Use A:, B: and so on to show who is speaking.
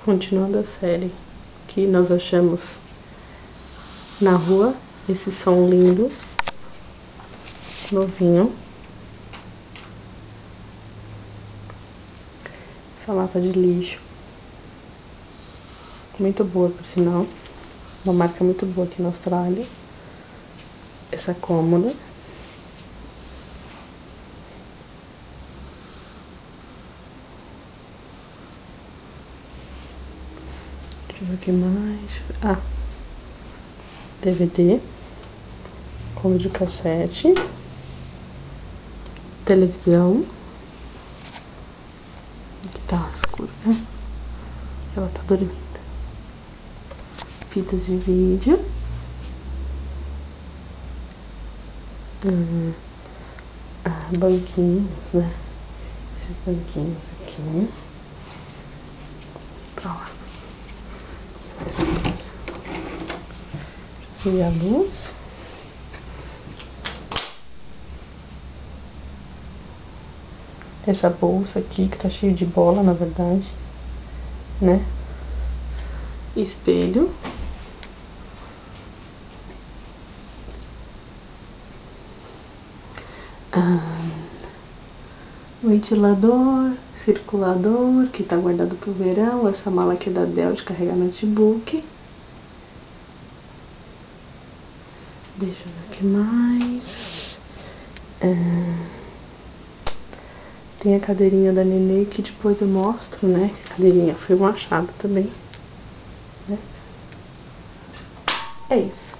A: Continuando a série que nós achamos na rua, esse som lindo, novinho. Essa lata de lixo, muito boa por sinal, uma marca muito boa aqui na Austrália. Essa cômoda. Deixa eu ver o que mais. DVD, como de cassete, televisão. Aqui tá escuro, né? Ela tá dormindo. Fitas de vídeo. Banquinhos, né? Esses banquinhos aqui. Pra lá. Acender a luz. Essa bolsa aqui que tá cheia de bola, na verdade, né? Espelho. Ventilador, circulador, que tá guardado pro verão. Essa mala aqui é da Dell de carregar notebook. Deixa eu ver o que mais. Tem a cadeirinha da Nenê, que depois eu mostro, né? A cadeirinha foi um achado também, né? É isso.